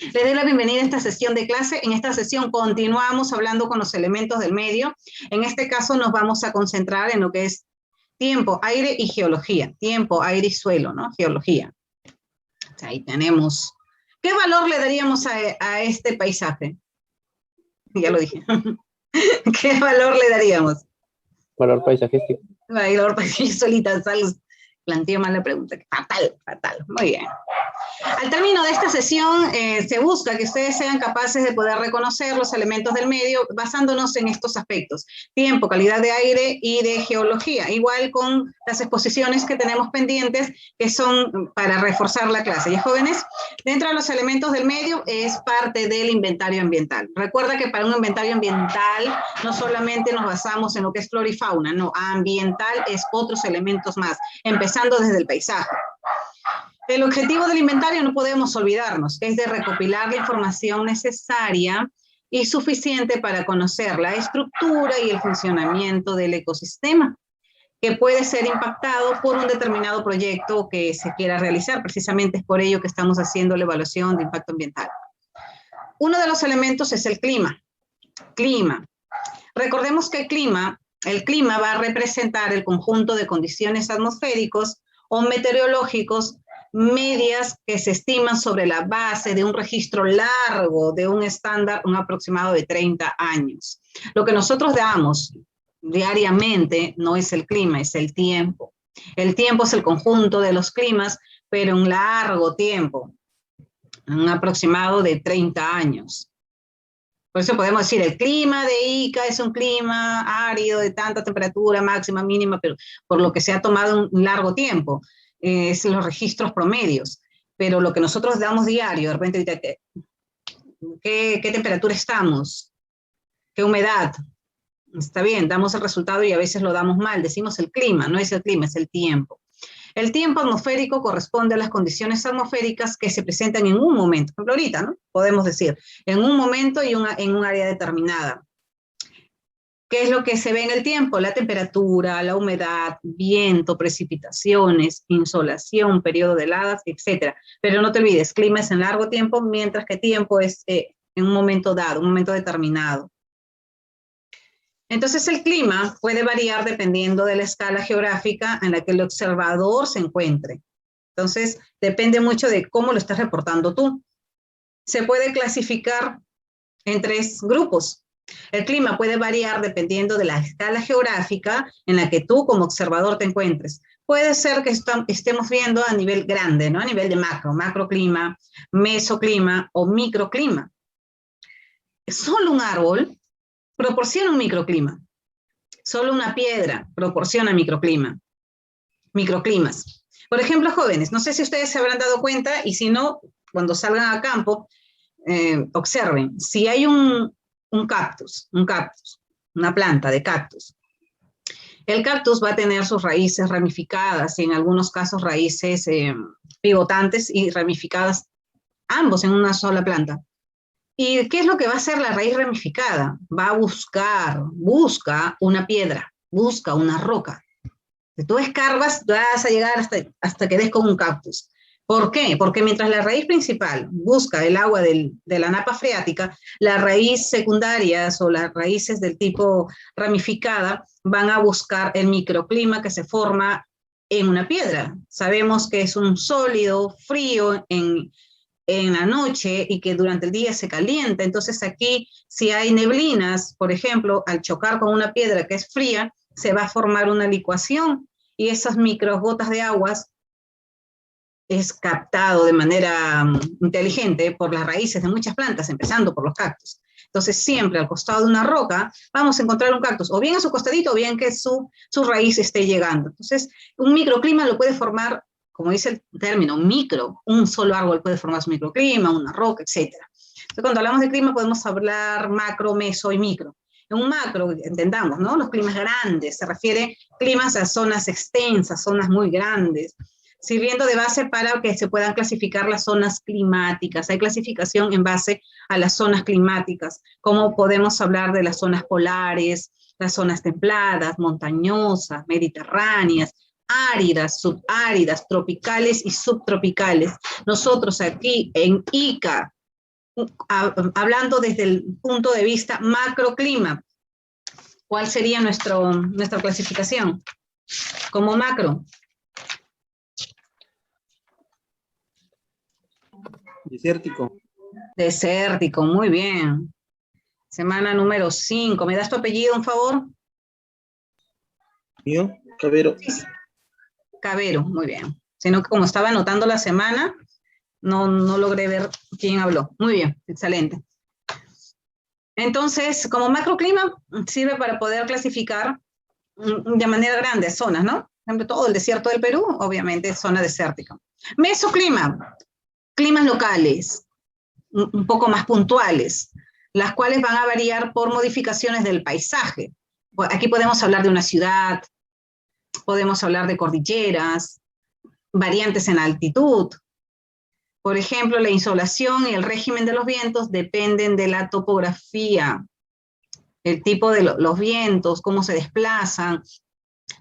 Les doy la bienvenida a esta sesión de clase. En esta sesión continuamos hablando con los elementos del medio. En este caso nos vamos a concentrar en lo que es tiempo, aire y geología. Tiempo, aire y suelo, ¿no? Geología. Ahí tenemos. ¿Qué valor le daríamos a este paisaje? Ya lo dije. ¿Qué valor le daríamos? Valor paisajístico. Valor paisajístico, solita, planteé mal la pregunta. Fatal, fatal. Muy bien. Al término de esta sesión, se busca que ustedes sean capaces de poder reconocer los elementos del medio basándonos en estos aspectos: tiempo, calidad de aire y de geología, igual con las exposiciones que tenemos pendientes, que son para reforzar la clase. Y jóvenes, dentro de los elementos del medio es parte del inventario ambiental. Recuerda que para un inventario ambiental no solamente nos basamos en lo que es flora y fauna, no, ambiental es otros elementos más, empezando desde el paisaje. El objetivo del inventario, no podemos olvidarnos, es de recopilar la información necesaria y suficiente para conocer la estructura y el funcionamiento del ecosistema, que puede ser impactado por un determinado proyecto que se quiera realizar. Precisamente es por ello que estamos haciendo la evaluación de impacto ambiental. Uno de los elementos es el clima. Clima. Recordemos que el clima va a representar el conjunto de condiciones atmosféricos o meteorológicos medias que se estiman sobre la base de un registro largo, de un estándar, un aproximado de 30 años. Lo que nosotros damos diariamente no es el clima, es el tiempo. El tiempo es el conjunto de los climas, pero un largo tiempo, un aproximado de 30 años. Por eso podemos decir, el clima de Ica es un clima árido de tanta temperatura máxima, mínima, pero por lo que se ha tomado un largo tiempo. Es los registros promedios, pero lo que nosotros damos diario, de repente, ¿qué temperatura estamos? ¿Qué humedad? Está bien, damos el resultado y a veces lo damos mal, decimos el clima, no es el clima, es el tiempo. El tiempo atmosférico corresponde a las condiciones atmosféricas que se presentan en un momento, por ejemplo ahorita, ¿no? Podemos decir, en un momento y en un área determinada. ¿Qué es lo que se ve en el tiempo? La temperatura, la humedad, viento, precipitaciones, insolación, periodo de heladas, etc. Pero no te olvides, clima es en largo tiempo, mientras que tiempo es en un momento dado, un momento determinado. Entonces el clima puede variar dependiendo de la escala geográfica en la que el observador se encuentre. Entonces depende mucho de cómo lo estás reportando tú. Se puede clasificar en 3 grupos. El clima puede variar dependiendo de la escala geográfica en la que tú como observador te encuentres. Puede ser que estemos viendo a nivel grande, ¿no? A nivel de macroclima, mesoclima o microclima. Solo un árbol proporciona un microclima. Solo una piedra proporciona microclimas. Por ejemplo, jóvenes, no sé si ustedes se habrán dado cuenta, y si no, cuando salgan a campo, observen, si hay un cactus, una planta de cactus. El cactus va a tener sus raíces ramificadas y en algunos casos raíces pivotantes y ramificadas, ambos en una sola planta. ¿Y qué es lo que va a hacer la raíz ramificada? Va a busca una piedra, busca una roca. Si tú escarbas, vas a llegar hasta que des con un cactus. ¿Por qué? Porque mientras la raíz principal busca el agua de la napa freática, las raíces secundarias o las raíces del tipo ramificada van a buscar el microclima que se forma en una piedra. Sabemos que es un sólido frío en la noche y que durante el día se calienta. Entonces aquí, si hay neblinas, por ejemplo, al chocar con una piedra que es fría, se va a formar una licuación y esas microgotas de aguas es captado de manera inteligente por las raíces de muchas plantas, empezando por los cactus. Entonces, siempre al costado de una roca vamos a encontrar un cactus, o bien a su costadito, o bien que su raíz esté llegando. Entonces, un microclima lo puede formar, como dice el término, un solo árbol puede formar su microclima, una roca, etc. Entonces, cuando hablamos de clima podemos hablar macro, meso y micro. En un macro, entendamos, ¿no? Los climas grandes, se refiere climas a zonas extensas, zonas muy grandes, sirviendo de base para que se puedan clasificar las zonas climáticas. Hay clasificación en base a las zonas climáticas, como podemos hablar de las zonas polares, las zonas templadas, montañosas, mediterráneas, áridas, subáridas, tropicales y subtropicales. Nosotros aquí en Ica, hablando desde el punto de vista macroclima, ¿cuál sería nuestra clasificación? Como macro. Desértico. Desértico, muy bien. Semana número 5. ¿Me das tu apellido, un favor? ¿Mío? Cabero. Sí. Cabero, muy bien. Sino que como estaba anotando la semana, no logré ver quién habló. Muy bien, excelente. Entonces, como macroclima, sirve para poder clasificar de manera grande zonas, ¿no? Por ejemplo, todo el desierto del Perú, obviamente, es zona desértica. Mesoclima, climas locales, un poco más puntuales, las cuales van a variar por modificaciones del paisaje. Aquí podemos hablar de una ciudad, podemos hablar de cordilleras, variantes en altitud. Por ejemplo, la insolación y el régimen de los vientos dependen de la topografía, el tipo de los vientos, cómo se desplazan,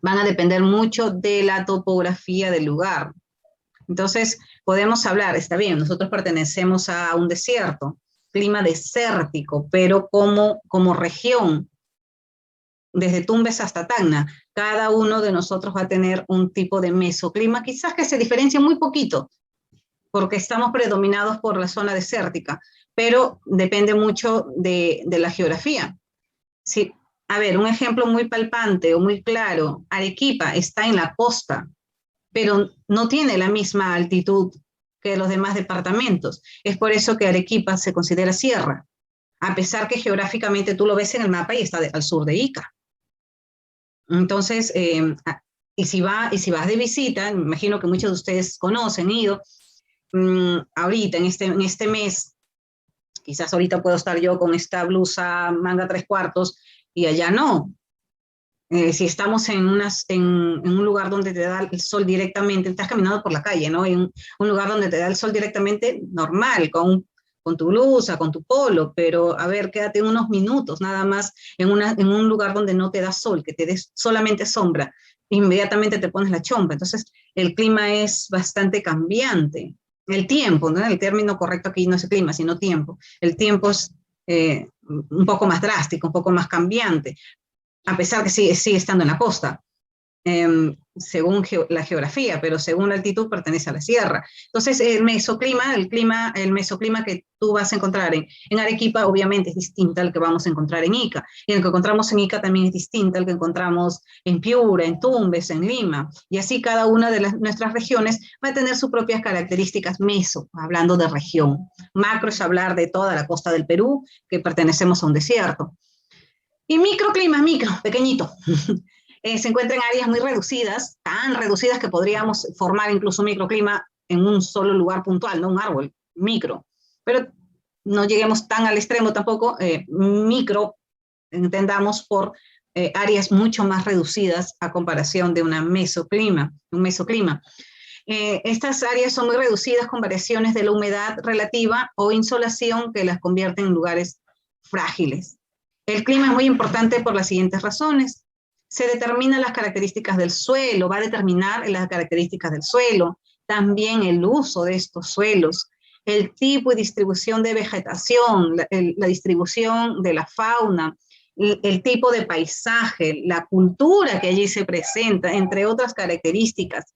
van a depender mucho de la topografía del lugar. Entonces, podemos hablar, está bien, nosotros pertenecemos a un desierto, clima desértico, pero como región, desde Tumbes hasta Tacna, cada uno de nosotros va a tener un tipo de mesoclima, quizás que se diferencia muy poquito, porque estamos predominados por la zona desértica, pero depende mucho de la geografía. Sí, a ver, un ejemplo muy palpante o muy claro, Arequipa está en la costa, pero no tiene la misma altitud que los demás departamentos. Es por eso que Arequipa se considera sierra, a pesar que geográficamente tú lo ves en el mapa y está al sur de Ica. Entonces, y si vas de visita, me imagino que muchos de ustedes conocen, ido, ahorita, en este mes, quizás ahorita puedo estar yo con esta blusa manga 3/4 y allá no. Si estamos en un lugar donde te da el sol directamente, estás caminando por la calle, ¿no? En un lugar donde te da el sol directamente, normal, con tu blusa, con tu polo, pero a ver, quédate unos minutos nada más en un lugar donde no te da sol, que te dé solamente sombra, inmediatamente te pones la chompa. Entonces, el clima es bastante cambiante. El tiempo, ¿no? El término correcto aquí no es el clima, sino tiempo. El tiempo es un poco más drástico, un poco más cambiante, a pesar que sigue estando en la costa, según la geografía, pero según la altitud pertenece a la sierra. Entonces, el mesoclima que tú vas a encontrar en Arequipa, obviamente es distinto al que vamos a encontrar en Ica, y el que encontramos en Ica también es distinto al que encontramos en Piura, en Tumbes, en Lima, y así cada una de nuestras regiones va a tener sus propias características hablando de región. Macro es hablar de toda la costa del Perú, que pertenecemos a un desierto. Y microclima, pequeñito. Se encuentra en áreas muy reducidas, tan reducidas que podríamos formar incluso un microclima en un solo lugar puntual, no un árbol, micro. Pero no lleguemos tan al extremo tampoco, micro, entendamos por áreas mucho más reducidas a comparación de un mesoclima. Estas áreas son muy reducidas con variaciones de la humedad relativa o insolación que las convierten en lugares frágiles. El clima es muy importante por las siguientes razones. Se determinan las características del suelo, va a determinar las características del suelo, también el uso de estos suelos, el tipo y distribución de vegetación, la distribución de la fauna, el tipo de paisaje, la cultura que allí se presenta, entre otras características,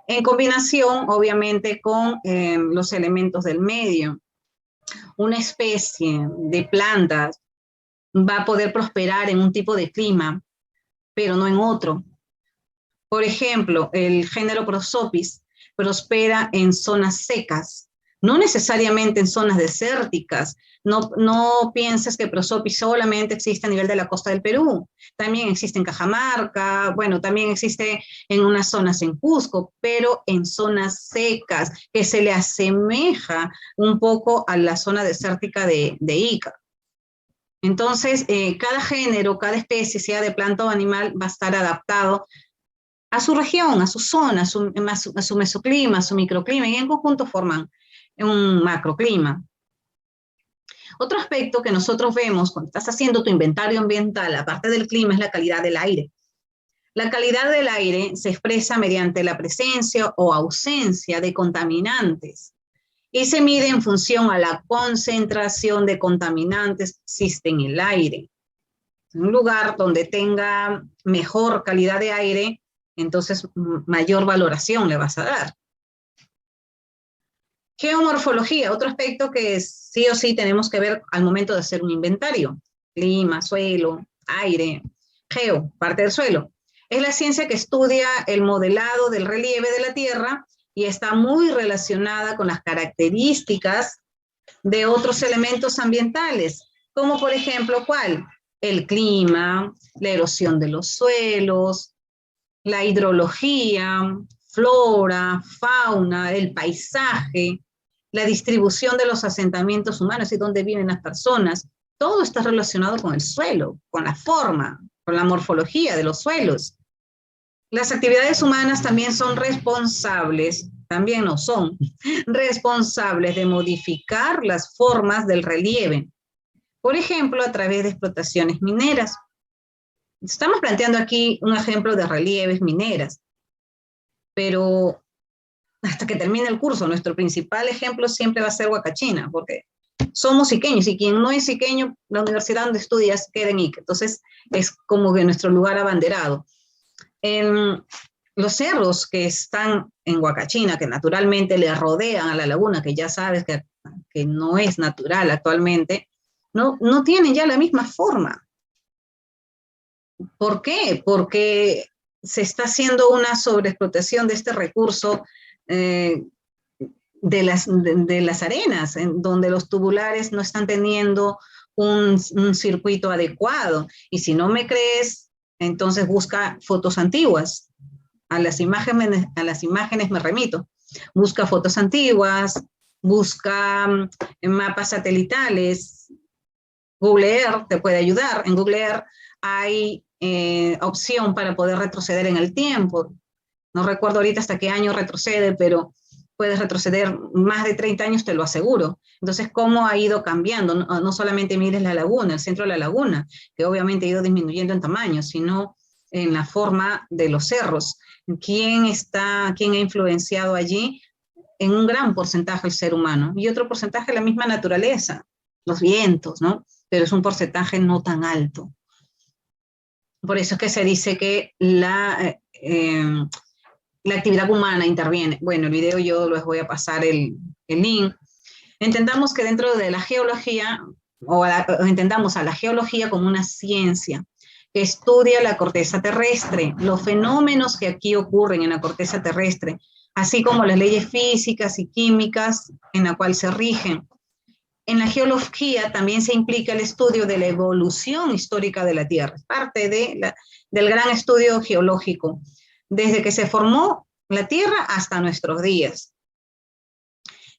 en combinación, obviamente, con los elementos del medio. Una especie de plantas va a poder prosperar en un tipo de clima, pero no en otro. Por ejemplo, el género Prosopis prospera en zonas secas, no necesariamente en zonas desérticas. No pienses que Prosopis solamente existe a nivel de la costa del Perú. También existe en Cajamarca, bueno, también existe en unas zonas en Cusco, pero en zonas secas, que se le asemeja un poco a la zona desértica de Ica. Entonces, cada género, cada especie, sea de planta o animal, va a estar adaptado a su región, a su zona, a su mesoclima, a su microclima, y en conjunto forman un macroclima. Otro aspecto que nosotros vemos cuando estás haciendo tu inventario ambiental, aparte del clima, es la calidad del aire. La calidad del aire se expresa mediante la presencia o ausencia de contaminantes. y se mide en función a la concentración de contaminantes que existe en el aire. En un lugar donde tenga mejor calidad de aire, entonces mayor valoración le vas a dar. Geomorfología, otro aspecto que sí o sí tenemos que ver al momento de hacer un inventario. Clima, suelo, aire, geo, parte del suelo. Es la ciencia que estudia el modelado del relieve de la Tierra y está muy relacionada con las características de otros elementos ambientales, como por ejemplo, ¿cuál? El clima, la erosión de los suelos, la hidrología, flora, fauna, el paisaje, la distribución de los asentamientos humanos y dónde viven las personas. Todo está relacionado con el suelo, con la forma, con la morfología de los suelos. Las actividades humanas también son responsables, también no son, responsables de modificar las formas del relieve. Por ejemplo, a través de explotaciones mineras. Estamos planteando aquí un ejemplo de relieves mineras, pero hasta que termine el curso, nuestro principal ejemplo siempre va a ser Huacachina, porque somos iqueños, y quien no es iqueño, la universidad donde estudias queda en Ica, entonces es como que nuestro lugar abanderado. En los cerros que están en Huacachina, que naturalmente le rodean a la laguna, que ya sabes que no es natural actualmente, no tienen ya la misma forma. ¿Por qué? Porque se está haciendo una sobreexplotación de este recurso de las arenas, en donde los tubulares no están teniendo un circuito adecuado. Y si no me crees, entonces busca fotos antiguas. A las imágenes me remito. Busca fotos antiguas, busca mapas satelitales. Google Earth te puede ayudar. En Google Earth hay opción para poder retroceder en el tiempo. No recuerdo ahorita hasta qué año retrocede, pero puedes retroceder más de 30 años, te lo aseguro. Entonces, ¿cómo ha ido cambiando? No solamente mires la laguna, el centro de la laguna, que obviamente ha ido disminuyendo en tamaño, sino en la forma de los cerros. ¿Quién ha influenciado allí? En un gran porcentaje el ser humano, y otro porcentaje la misma naturaleza, los vientos, ¿no? Pero es un porcentaje no tan alto. Por eso es que se dice que la actividad humana interviene. Bueno, el video yo les voy a pasar el link. Entendamos que dentro de la geología, o entendamos a la geología como una ciencia que estudia la corteza terrestre, los fenómenos que aquí ocurren en la corteza terrestre, así como las leyes físicas y químicas en la cual se rigen. En la geología también se implica el estudio de la evolución histórica de la Tierra, es parte del gran estudio geológico, desde que se formó la Tierra hasta nuestros días.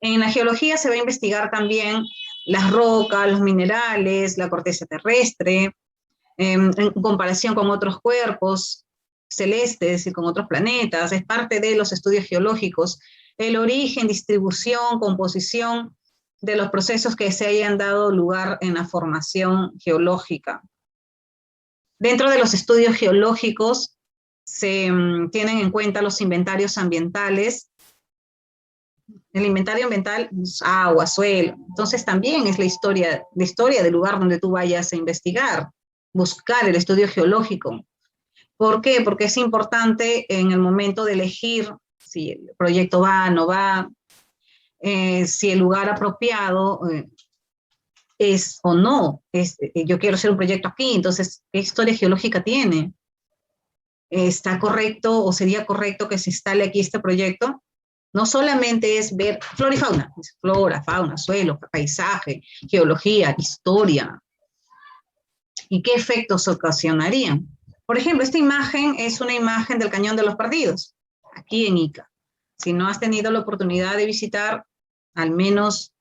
En la geología se va a investigar también las rocas, los minerales, la corteza terrestre, en comparación con otros cuerpos celestes y con otros planetas, es parte de los estudios geológicos, el origen, distribución, composición de los procesos que se hayan dado lugar en la formación geológica. Dentro de los estudios geológicos se tienen en cuenta los inventarios ambientales. El inventario ambiental es agua, suelo. Entonces también es la historia del lugar donde tú vayas a investigar, buscar el estudio geológico. ¿Por qué? Porque es importante en el momento de elegir si el proyecto va, no va, si el lugar apropiado es o no. Yo quiero hacer un proyecto aquí, entonces, ¿qué historia geológica tiene? ¿Está correcto o sería correcto que se instale aquí este proyecto? No solamente es ver flora y fauna, es flora, fauna, suelo, paisaje, geología, historia. ¿Y qué efectos ocasionarían? Por ejemplo, esta imagen es una imagen del Cañón de los Perdidos, aquí en Ica. Si no has tenido la oportunidad de visitar, al menos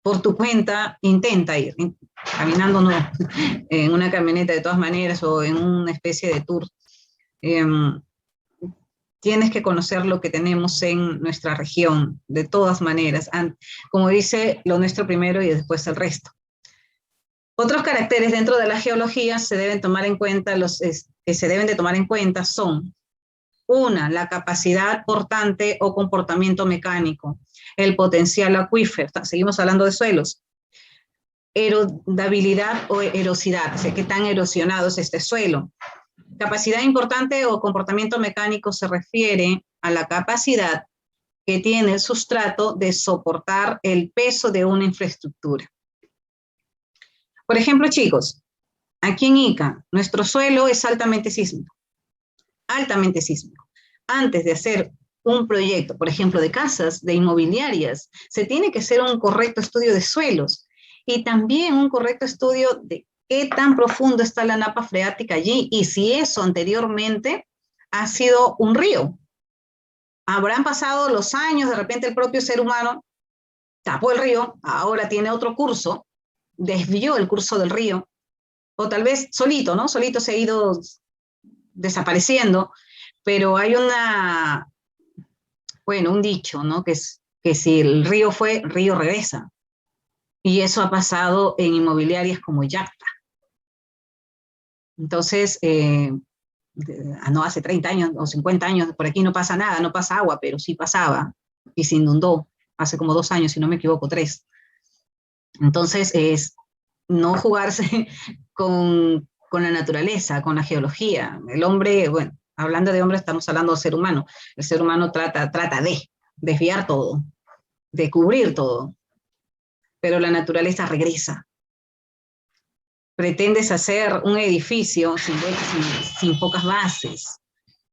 por tu cuenta, intenta ir. Caminando no, en una camioneta de todas maneras o en una especie de tour. Tienes que conocer lo que tenemos en nuestra región, de todas maneras. Como dice, lo nuestro primero y después el resto. Otros caracteres dentro de la geología que se deben de tomar en cuenta son: Una, la capacidad portante o comportamiento mecánico, el potencial acuífero, seguimos hablando de suelos, erodabilidad o erosidad, o sea, qué tan erosionado es este suelo. Capacidad importante o comportamiento mecánico se refiere a la capacidad que tiene el sustrato de soportar el peso de una infraestructura. Por ejemplo, chicos, aquí en Ica, nuestro suelo es altamente sísmico. Altamente sísmico. Antes de hacer un proyecto, por ejemplo, de casas, de inmobiliarias, se tiene que hacer un correcto estudio de suelos y también un correcto estudio de qué tan profundo está la napa freática allí y si eso anteriormente ha sido un río. Habrán pasado los años, de repente el propio ser humano tapó el río, ahora tiene otro curso, desvió el curso del río, o tal vez solito, ¿no? Solito se ha ido desapareciendo, pero hay un dicho, ¿no? Que si el río fue, el río regresa. Y eso ha pasado en inmobiliarias como Yacta. Entonces, no hace 30 años o 50 años, por aquí no pasa nada, no pasa agua, pero sí pasaba y se inundó hace como 2 años, si no me equivoco, 3. Entonces, es no jugarse con la naturaleza, con la geología. El hombre, bueno, hablando de hombre, estamos hablando del ser humano. El ser humano trata de desviar todo, de cubrir todo, pero la naturaleza regresa. Pretendes hacer un edificio sin pocas bases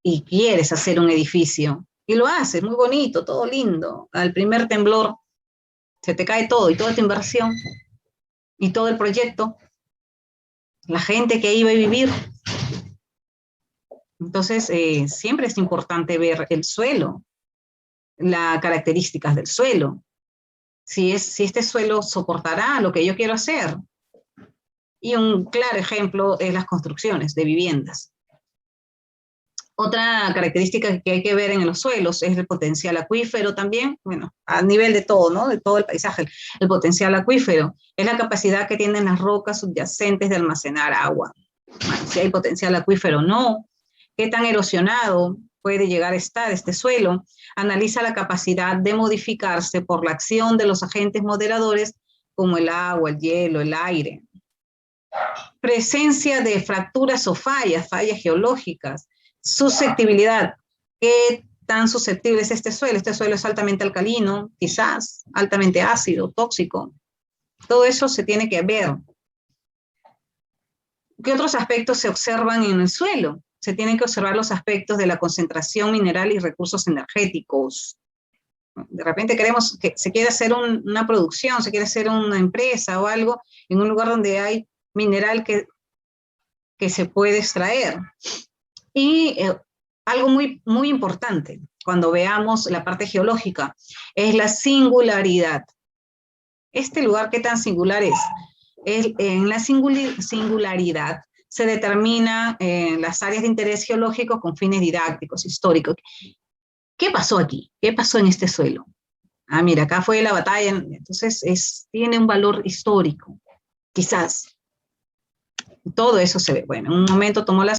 y quieres hacer un edificio y lo haces muy bonito, todo lindo. Al primer temblor se te cae todo y toda tu inversión y todo el proyecto, la gente que iba a vivir. Entonces, siempre es importante ver el suelo, las características del suelo, si este suelo soportará lo que yo quiero hacer. Y un claro ejemplo es las construcciones de viviendas. Otra característica que hay que ver en los suelos es el potencial acuífero también, bueno, a nivel de todo, ¿no? De todo el paisaje. El potencial acuífero es la capacidad que tienen las rocas subyacentes de almacenar agua. Bueno, si hay potencial acuífero o no, qué tan erosionado puede llegar a estar este suelo. Analiza la capacidad de modificarse por la acción de los agentes moderadores como el agua, el hielo, el aire. Presencia de fracturas o fallas geológicas. Susceptibilidad. ¿Qué tan susceptible es este suelo? Este suelo es altamente alcalino, quizás altamente ácido, tóxico. Todo eso se tiene que ver. ¿Qué otros aspectos se observan en el suelo? Se tienen que observar los aspectos de la concentración mineral y recursos energéticos. De repente queremos que se quiere hacer una producción, se quiere hacer una empresa o algo en un lugar donde hay mineral que se puede extraer. Y algo muy, muy importante cuando veamos la parte geológica es la singularidad. Este lugar, ¿qué tan singular es? En la singularidad se determinan las áreas de interés geológico con fines didácticos, históricos. ¿Qué pasó aquí? ¿Qué pasó en este suelo? Ah, mira, acá fue la batalla, entonces tiene un valor histórico, quizás. Todo eso se ve. Bueno, en un momento tomó la